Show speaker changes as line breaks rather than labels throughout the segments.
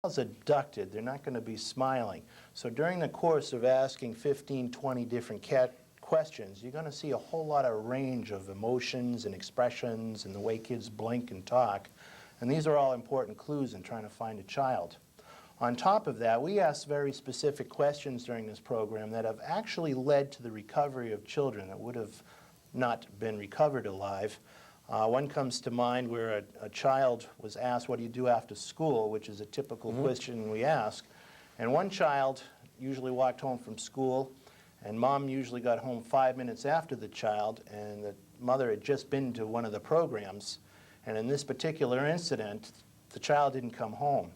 child's abducted, they're not going to be smiling. So during the course of asking 15, 20 different questions, you're going to see a whole lot of range of emotions and expressions and the way kids blink and talk. And these are all important clues in trying to find a child. On top of that, we ask very specific questions during this program that have actually led to the recovery of children that would have not been recovered alive. One comes to mind where a child was asked, what do you do after school, which is a typical question we ask. And one child usually walked home from school, and mom usually got home 5 minutes after the child, and the mother had just been to one of the programs. And in this particular incident, the child didn't come home.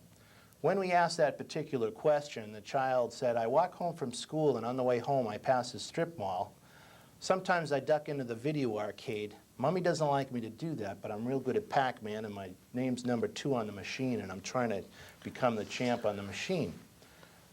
When we asked that particular question, the child said, I walk home from school, and on the way home I pass a strip mall. Sometimes I duck into the video arcade. Mommy doesn't like me to do that, but I'm real good at Pac-Man, and my name's number 2 on the machine, and I'm trying to become the champ on the machine.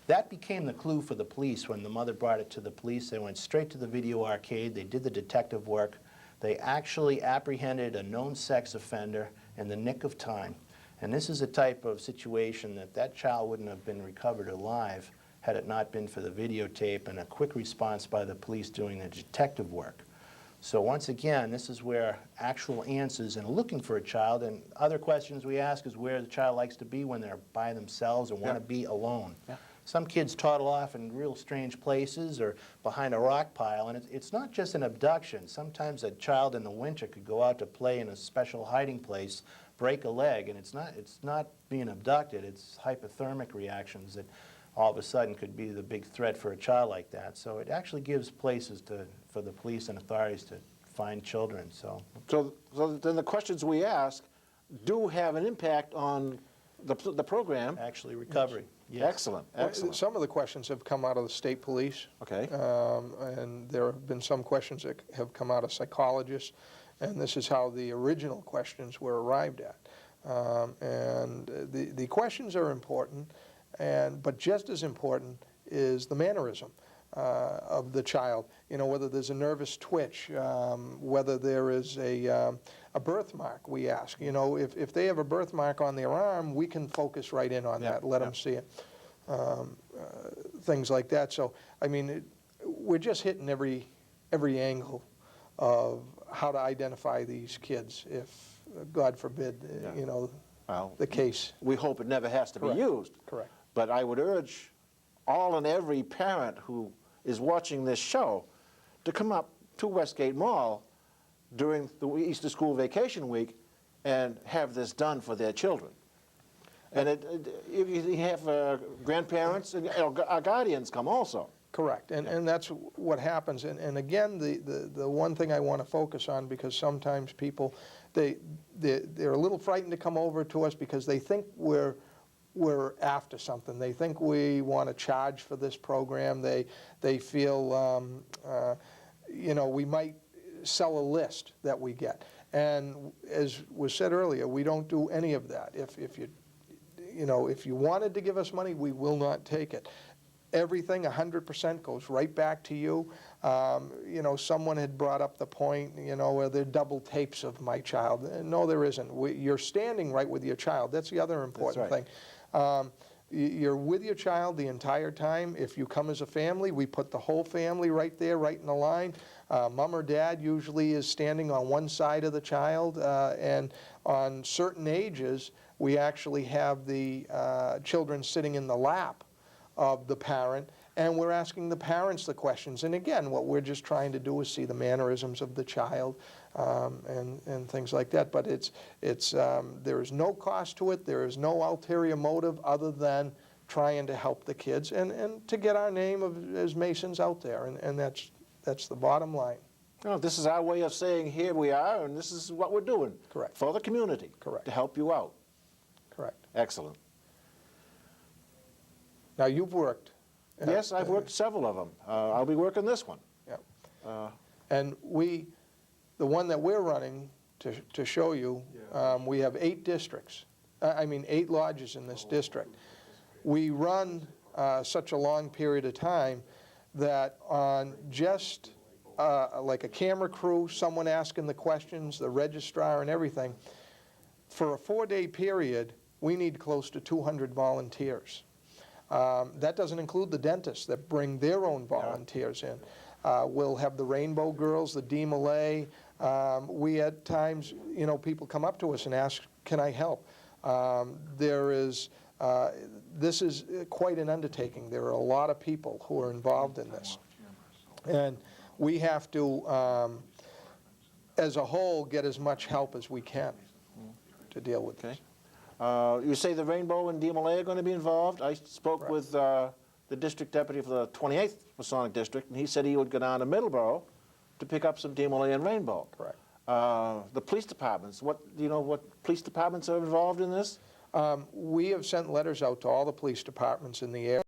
That became the clue for the police. When the mother brought it to the police, they went straight to the video arcade. They did the detective work. They actually apprehended a known sex offender in the nick of time. And this is a type of situation that child wouldn't have been recovered alive had it not been for the videotape and a quick response by the police doing the detective work. So once again, this is where actual answers and looking for a child, and other questions we ask is where the child likes to be when they're by themselves or want to be alone. Some kids toddle off in real strange places or behind a rock pile, and it's not just an abduction. Sometimes a child in the winter could go out to play in a special hiding place, break a leg, and it's not being abducted, it's hypothermic reactions that all of a sudden could be the big threat for a child like that. So it actually gives places for the police and authorities to find children. So
then the questions we ask do have an impact on the program.
Actually recovery. Yes.
Excellent, excellent.
Some of the questions have come out of the state police.
Okay.
And there have been some questions that have come out of psychologists. And this is how the original questions were arrived at. And the questions are important, but just as important is the mannerism of the child. You know, whether there's a nervous twitch, whether there is a birthmark, we ask. You know, if they have a birthmark on their arm, we can focus right in on that, let them see it. Things like that. So, I mean, we're just hitting every angle of how to identify these kids if, God forbid, you know, the case.
We hope it never has to be used.
Correct.
But I would urge all and every parent who is watching this show to come up to Westgate Mall during the Easter School Vacation Week and have this done for their children. And if you have grandparents and our guardians come also.
Correct, and that's what happens. And again, the one thing I want to focus on, because sometimes people, they're a little frightened to come over to us because they think we're after something. They think we want to charge for this program. They feel, you know, we might sell a list that we get. And as was said earlier, we don't do any of that. If you wanted to give us money, we will not take it. Everything, 100%, goes right back to you. You know, someone had brought up the point, you know, where there are double tapes of my child. No, there isn't. You're standing right with your child. That's the other important thing. You're with your child the entire time. If you come as a family, we put the whole family right there, right in the line. Mom or dad usually is standing on one side of the child, and on certain ages, we actually have the children sitting in the lap of the parent, and we're asking the parents the questions. And again, what we're just trying to do is see the mannerisms of the child and things like that. But there is no cost to it. There is no ulterior motive other than trying to help the kids and to get our name as Masons out there. And that's the bottom line.
No, this is our way of saying here we are, and this is what we're doing.
Correct.
For the community.
Correct.
To help you out.
Correct.
Excellent.
Now, you've worked.
Yes, I've worked several of them. I'll be working this one.
Yeah. And the one that we're running to show you, we have 8 districts. 8 lodges in this district. We run such a long period of time that on just like a camera crew, someone asking the questions, the registrar and everything, for a 4-day period, we need close to 200 volunteers. That doesn't include the dentists that bring their own volunteers in. We'll have the Rainbow Girls, the DeMolay. We at times, you know, people come up to us and ask, can I help? This is quite an undertaking. There are a lot of people who are involved in this. And we have to, as a whole, get as much help as we can to deal with this.
You say the Rainbow and DeMolay are going to be involved? I spoke
Correct.
with the district deputy for the 28th Masonic District, and he said he would go down to Middleborough to pick up some DeMolay and Rainbow.
Correct.
The police departments, do you know what police departments are involved in this?
We have sent letters out to all the police departments in the area.